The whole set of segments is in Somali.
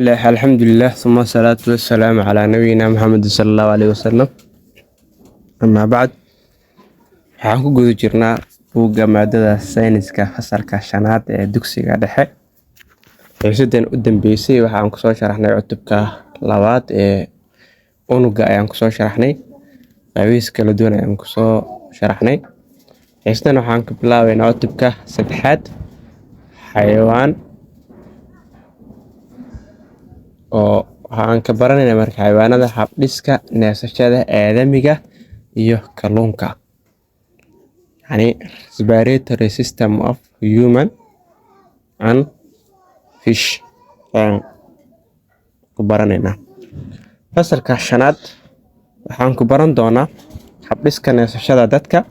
الحمد لله ثم الصلاة والسلام على نبينا محمد صلى الله عليه وسلم. أما بعد waxaan ku guda jirnaa buugga maadada sayniska fasalka shanaad ee dugsiga dhexe. Xiisadan u dambeysay waxaan ku soo sharaxnay cutubka labaad ee unugga ayaan ku soo sharaxnay. Qaybis kala duwan ayaan ku soo sharaxnay. Xiisadan waxaan ka bilaabaynaa cutubka saddexaad xayawaan oo waxaan ka baranaynaa marka xayawaanada habdhiska neefsashada aadamiga iyo kalluunka. يعني respiratory system of human and fish ku baranayna fasalka shanaad waxaan ku baran doonaa habdhiska neefsashada dadka,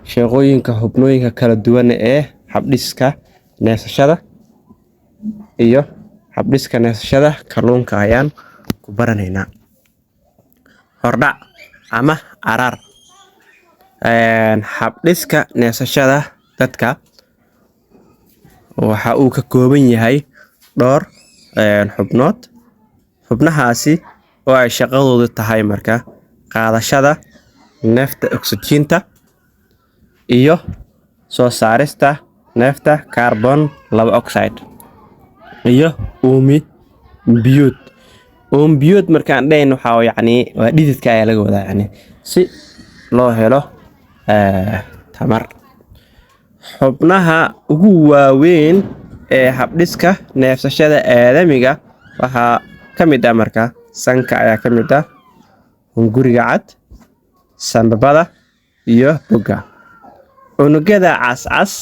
shaqooyinka xubnooyinka kala duwan ee habdhiska neefsashada iyo habdhiska neefsashada kalluunka ayaan ku baranaynaa. Hordhac ama arar habdhiska neefsashada dadka waxa uu ka kooban yahay dhowr xubnood. Xubnahaasi oo ay shaqadoodu tahay marka qaadashada neefta oksijiinta iyo soo saarista neefta carbon dioxide iyo uumi biyuud markaan dhahayno waxa waa dhididka ayaa laga wadaa si loo helo tamar. Xubnaha ugu waaweyn ee habdhiska neefsashada aadamiga waxaa ka mid ah marka sanka ayaa ka mid ah, hunguriga cad, sanbabada iyo boga. Unugyada cas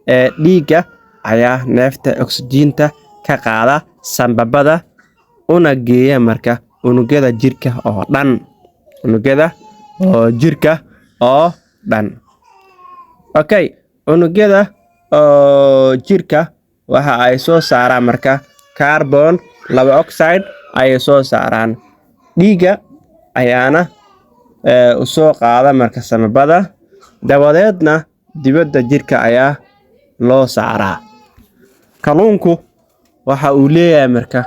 ee dhiigga ayaa neefta oksijiinta ka qaada sanbabada una geeya marka unugyada jirka oo dhan. Okay, unugyada jirka waxa ay soo saaraan marka carbon dioxide ay soo saaraan. Dhiigga ayaana u soo qaada marka sanbabada, dabadeedna dibadda jirka ayaa loo saaraa. Kalluunku waxa uu leeyahay marka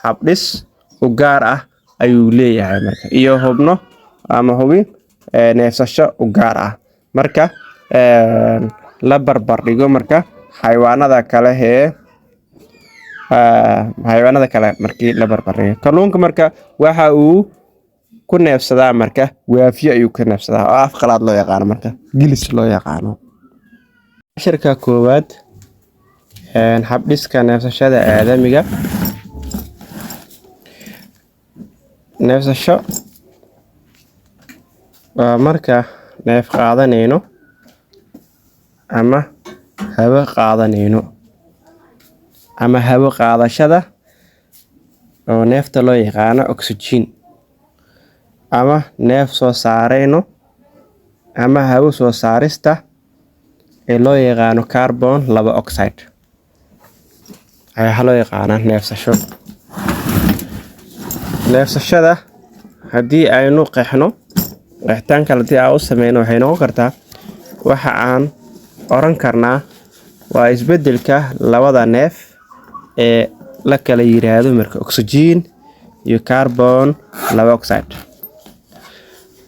habdhis u gaar ah ayuu leeyahay marka iyo xubno ama hubin neefsasho u gaar ah marka la barbar dhigo marka xayawaanada kale markii la barbar dhigo. Kalluunka marka waxa uu ku neefsadaa marka waafiyo ayuu ku neefsadaa oo af qalaad loo yaqaan marka gilis loo yaqaano. Casharka koowaad habdhiska neefsashada aadamiga. Neefsasho waa marka neef qaadanayno ama hawo qaadanayno ama hawo qaadashada oo neefta loo yaqaano oxygen, ama neef soo saarayno ama hawo soo saarista ee loo yaqaano carbon dioxide ayaa loo yaqaanaa neefsasho. Neefsashada haddii aynu qeexno qeextaan kale haddii aan u sameyno waxay noqon kartaa waxa aan oran karnaa waa isbeddelka labada neef ee la kala yiraahdo marka oxygen iyo carbon dioxide.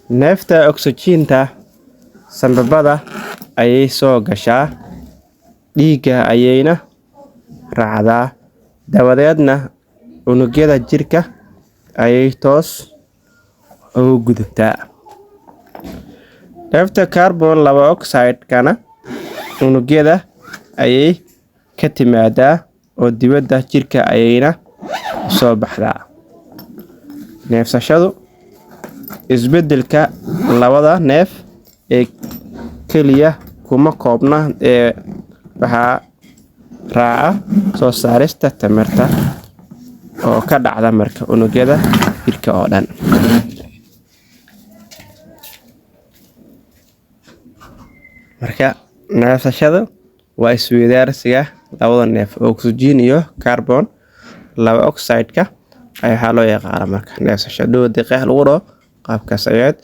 Neefta oksijiinta sanbabada ayay soo gashaa, dhiigga ayayna raacdaa, dabadeedna unugyada jirka ayay toos ugu gudubtaa. Neefta carbon dioxide kana unugyada ayay ka timaadaa oo dibadda jirka ayayna soo baxdaa. Neefsashadu isbeddelka labada neef ee kaliya kuma koobna ee waxaa raaca soo saarista tamarta oo ka dhacda marka unugyada jirka oo dhan. Marka neefsashada waa isweydaarsiga labada neef oo oxygen iyo carbon dioxide ayaa loo yaqaan marka neefsasho. Dhoodii qeex lagu dhaho qaabkaas ayaad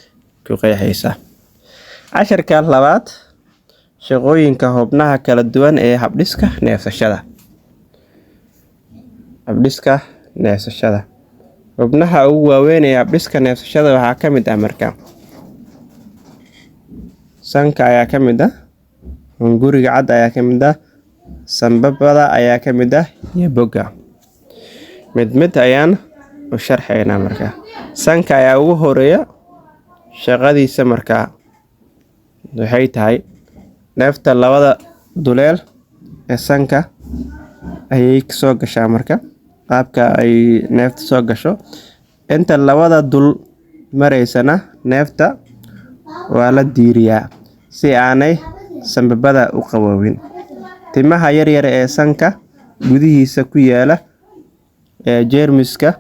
ku qeexaysaa. Casharka labaad shaqooyinka xubnaha kala duwan ee habdhiska neefsashada. Habdhiska neefsashada. Xubnaha ugu waaweyn ee habdhiska neefsashada waxaa ka mid ah marka sanka ayaa ka mid ah, hunguriga cad ayaa ka mid ah, sambabada ayaa ka mid ah iyo bogga. Mid mid ayaan u sharxaynaa marka. Sanka ayaa ugu horeeya, shaqadiisa marka waxay tahay neefta labada duleel ee sanka ayay soo gashaa marka. Qaabka ay neefta soo gasho inta labada dul mareysana neefta waa la diiriyaa si aanay sambabada u qaboobin. Timaha yaryar ee sanka gudihiisa ku yaala ee jeermiska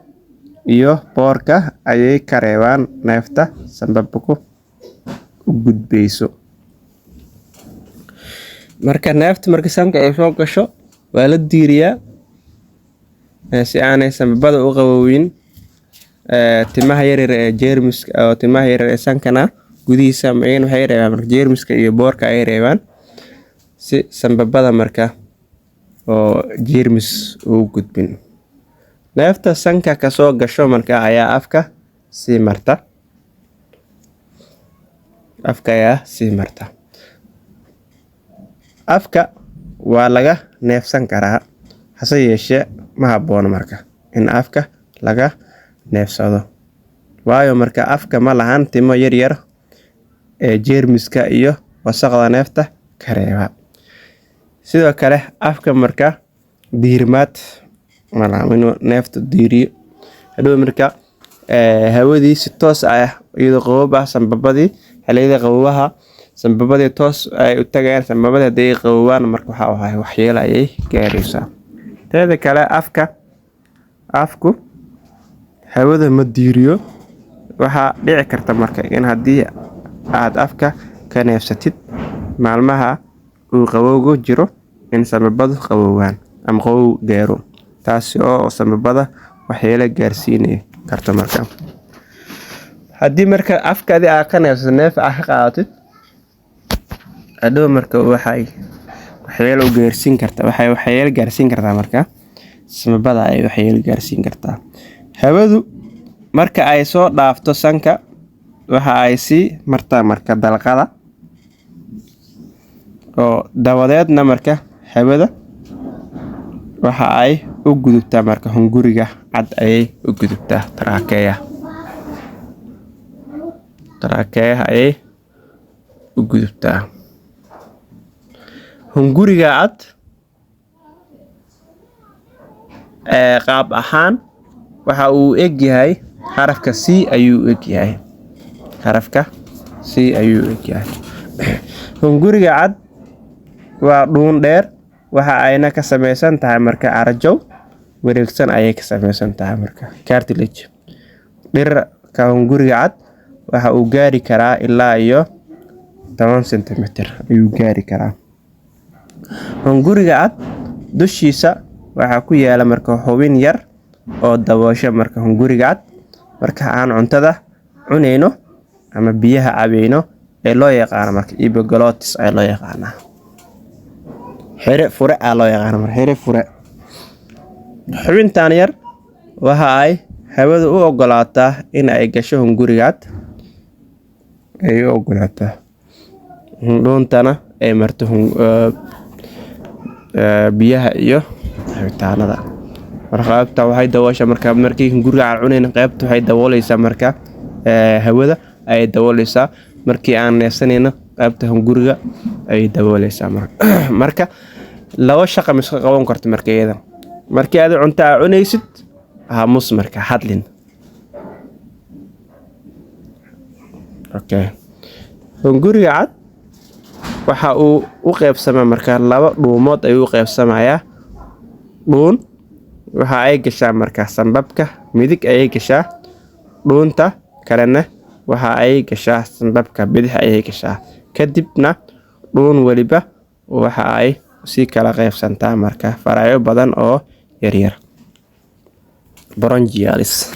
iyo boorka ayay ka reebaan neefta sambabku u gudbeyso. Marka neefta marka sanka ay soo gasho waa la diiriyaa si aanay sambabada u qaboobin. Timaha yaryar ee jeermiska oo timaha yaryar ee sankana gudihiisa waxay reebaan marka jeermiska iyo boorka ay reebaan si sambabada marka oo jeermis u gudbin. Neefta sanka ka soo gasho marka ayaa afka sii marta. Afka waa laga neefsan karaa, hase yeeshee ma habboona marka in afka laga neefsado. Waayo marka afka ma lahan timo yaryar ee jeermiska iyo wasakhda neefta ka reeba. Sidoo kale afka marka diirimaad ma laha inuu neefta diiriyo. Hadhow marka hawadii si toos ah iyadoo qaboob ah sambabadii xilliyada qaboobaha sambabadii toos ay u tagayaan. Sambabada haday qaboobaan marka waxyeelo ayay gaaraysaa. Teeda kale afku hawada ma diiriyo. Waxaa dhici karta marka in haddii aad afka ka neefsatid maalmaha uu qabowgu jiro in sambabadu qaboobaan ama qabow gaaro, taasi oo sambabada waxyeelo gaarsiin karto marka. Haddii marka afkaadi aad ka neefsato neef aad ka qaadatid hadhow marka waxyeelo gaarsiin kartaa marka sambabada ay waxyeelo gaarsiin kartaa. Hawadu marka ay soo dhaafto sanka waxa ay sii martaa marka dalqada oo dabadeedna marka hawada waxa ay u gudubtaa marka hunguriga cad ayay u gudubtaa trachea ayay u gudubtaa. Hunguriga cad qaab ahaan waxa uu eg yahay xarafka C ayuu eg yahay. Hunguriga cad waa dhuun dheer waxa ayna ka samaysan tahay marka arjow wareegsan ayay ka samaysan tahay marka cartilage. Dhererka hunguriga cad waxa uu gaari karaa ilaa iyo 10 cm ayuu gaari karaa. Hunguriga cad dushiisa waxa ku yaala marka xubin yar oo daboosha marka hunguriga cad marka aan cuntada cuneyno ama biyaha cabayno ee loo yaqaan marka epiglottis ay loo yaqaana. Xire fure. Xubintan yar waxa ay hawadu u ogolaataa in ay gasho hunguriga cad ay u ogolaataa. Dhuuntana ay marto biyaha iyo cabitaanada. Qaybta waxay daboosha marka markii hunguriga cad cuneyno qaybta waxay dabooleysaa marka hawada ay dabooleysaa. Markii aan neefsaneyno qaybta hunguriga ay dabooleysaa marka laba shaqo ma iska qaban karto marka iyada. Markii aad cunto cunaysid aamus marka hadlin. Hunguriga cad waxa uu u qaybsamaa marka laba dhuumood ayuu u qaybsamayaa. Dhuun waxa ay gashaa marka sambabka midig ayay gashaa. Dhuunta kalena waxa ay gashaa sambabka bidix ayay gashaa. Kadibna dhuun waliba waxa ay si kala qaybsantaa marka faracyo badan oo yaryar. Bronchialis.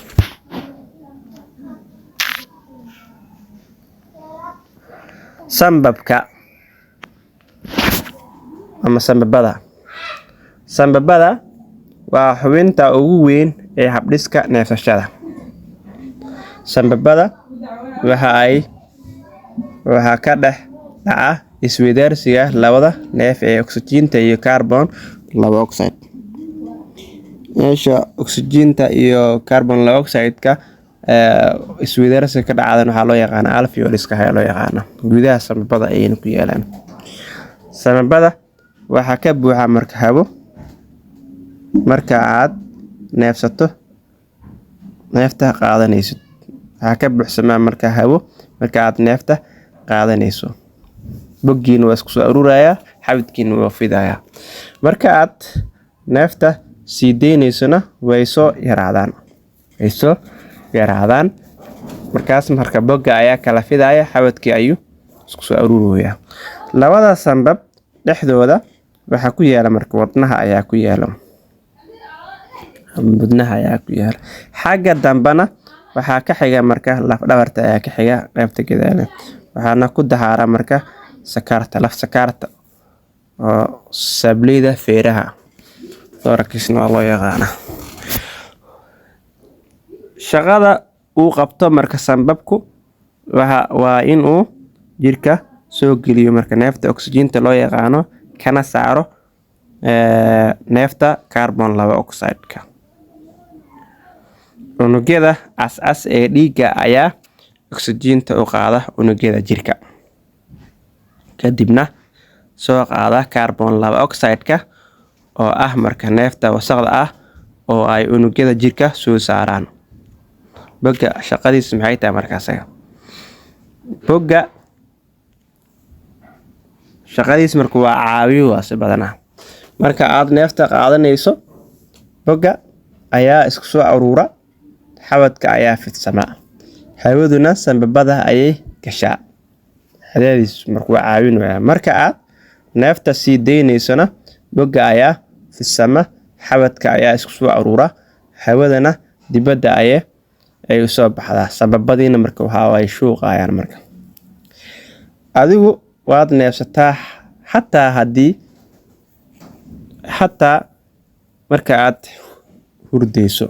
Sambabka ama sambabada waa xubinta ugu weyn ee habdhiska neefsashada. Sambabada waxa ka dhex dhaca isweydaarsiga labada neef ee oksijiinta iyo carbon dioxide. Meesha oksijiinta iyo carbon dioxide-ka isweydaarsiga ka dhacdan waxaa loo yaqaan alveolus-ka ayaa loo yaqaan. Gudaha sambabada ayayna ku yaalaan. Sambabada waxaa ka buuxa marka hawo. Marka aad neefsato neefta qaadanayso waxaa ka buuxsamaa marka hawo. Marka aad neefta qaadanayso boggiina waa isku soo ururaya, xabadkiina waa fidaaya. Marka aad neefta sii deynaysona way soo yaraadaan. Markaas marka bogga ayaa kala fidaaya, xabadkii ayuu isku soo ururaya. Labada sambab dhexdooda waxaa ku yaala marka wadnaha ayaa ku yaala. Xagga dambana waxaa ka xiga marka laf dhabarta ayaa ka xiga qaybta gadaale. Waxaana ku dahaara marka laf sakarta oo sablida feeraha. Thorax-na loo yaqaan. Shaqada uu qabto marka sambabku waa in uu jirka soo geliyo marka neefta oksijiinta loo yaqaano kana saaro neefta carbon dioxide-ka. Unugyada cas ee dhiigga ayaa oksijiinta u qaada unugyada jirka, kadibna soo qaada carbon dioxide-ka oo ah marka neefta wasakhda ah oo ay unugyada jirka soo saaraan. Bogga shaqadiisu maxay tahay markaas? Bogga shaqadiisu marka waa caawiyo si badan. Marka aad neefta qaadanayso bogga ayaa isku soo urura, xabadka ayaa fidsama, hawaduna sambabada ayay gashaa. Xadadiisu marka waa caawinaya. Marka aad neefta sii deynaysona bogga ayaa fidsama, xabadka ayaa isku soo urura, hawadana dibadda ay soo baxdaa. Sambabadiina marka way shuuqayaan marka. Adigu waad neefsataa xataa marka aad hurdayso.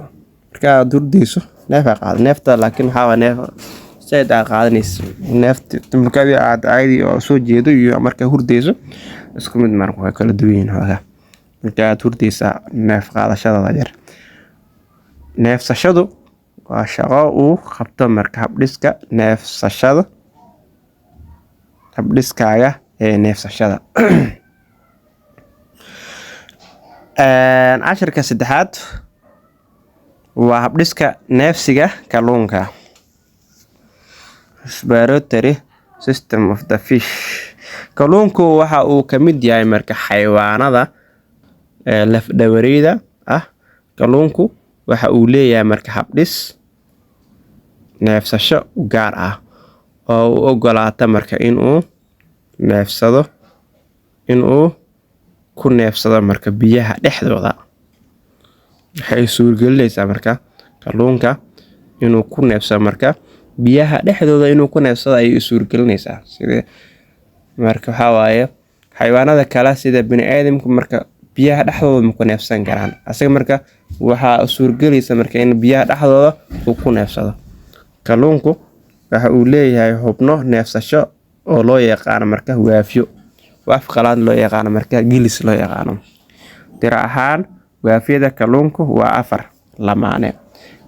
Neefta laakiin waxaa neef sayd aad qaadanayso. Neefta markii aad caadi oo soo jeedo iyo marka hurdayso isku mid marka way kala duwan yihiin. Marka aad hurdaysa neef qaadashada yar. Neefsashadu waa shaqo uu qabto marka habdhiskaaga ee neefsashada. Cashirka saddexaad waa habdhiska neefsiga kalluunka. Respiratory system of the fish. Kalluunku waxa uu ka mid yahay marka xayawaanada laf-dhabarayda ah. Kalluunku waxa uu leeyahay marka habdhis neefsasho gaar ah oo u ogolaata marka inuu ku neefsado marka biyaha dhexdooda. Waxay suurtagelinaysaa marka kalluunka inuu ku neefsado marka biyaha dhexdooda ayay suurtagelinaysaa. Sida marka waxa waaye xayawaanada kale sida bini'aadamku marka biyaha dhexdooda ma ku neefsan karaan. Asaga marka waxa suurtagelinaysa marka in biyaha dhexdooda uu ku neefsado. Kalluunku waxa uu leeyahay xubno neefsasho oo loo yaqaan marka waafiyo. Waaf qalaad loo yaqaan marka gilis loo yaqaan. Tiro ahaan waafiyada kalluunku waa 4 lamaane.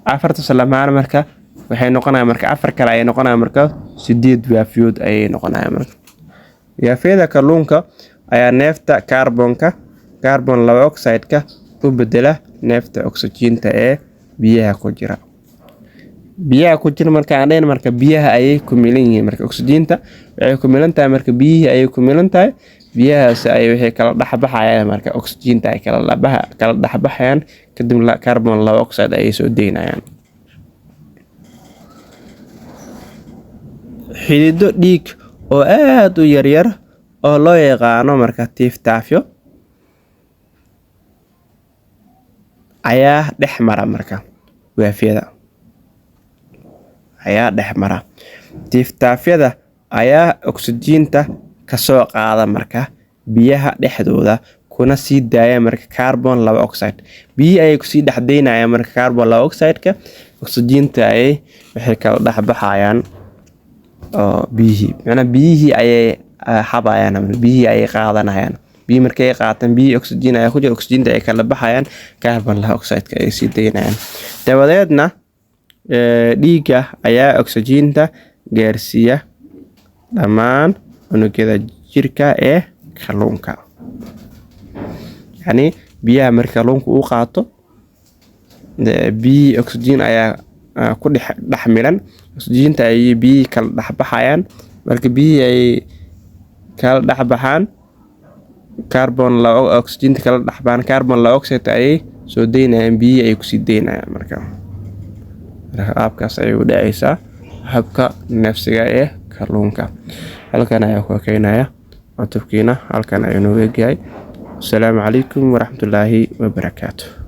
4 lamaane marka waxay noqonayaan marka 4 kale ay noqonayaan marka 8 waafiyood ay noqonayaan marka. Waafiyada kalluunka ayaa neefta carbon dioxide-ka u bedela neefta oksijiinta ee biyaha ku jira. Marka biyaha ayay ku milan yihiin marka oksijiinta waxay ku milan tahay marka biyihii ayay ku milan tahay. Biyahaas ay waxay kala dhaxbaxayaan marka oksijiinta ay kala dhaxbaxayaan kadibna carbon dioxide ay soo deynayaan. Xidido dhiig oo aad u yaryar oo loo yaqaano marka tiiftaafyo ayaa dhex mara marka waafiyada. Tiiftaafyada ayaa oksijiinta ka soo qaada marka biyaha dhexdooda kuna sii daaya marka carbon laba oxide. Biyi ay ku sii dhaxdeynayaan marka carbon laba oxide-ka, oxygen-ta ay waxay kala dhaxbaxayaan oo biyihii. Macnaha biyihii ayay xabayaan ama biyihii ayay qaadanayaan. Biyi markay qaataan biyi oxygen ay ku jira, oxygen-ta ay kala baxayaan, carbon laba oxide-ka ay sii daynayaan. Dabadeedna dhiigga ayaa oxygen-ta gaarsiiya dhammaan unugyada jirka ee kalluunka. Yani biyaha marka kalluunka uu qaato biyi oxygen ayaa ku dhex milan, oxygen-ta ay biyi kala dhaxbaxayaan. Marka biyi ay kala dhaxbaxaan carbon laba oxygen kala dhaxbaan carbon laba oxide ay soo daynayaan, biyi ay ku sii daynayaan. Marka qaabkaas ay u dhacaysaa habka neefsiga ee kalluunka. Halkan ayaa ku keenaya cutubkiina halkan ayuu nooga yahay. Assalaamu calaykum waraxmatullaahi wabarakaatuh.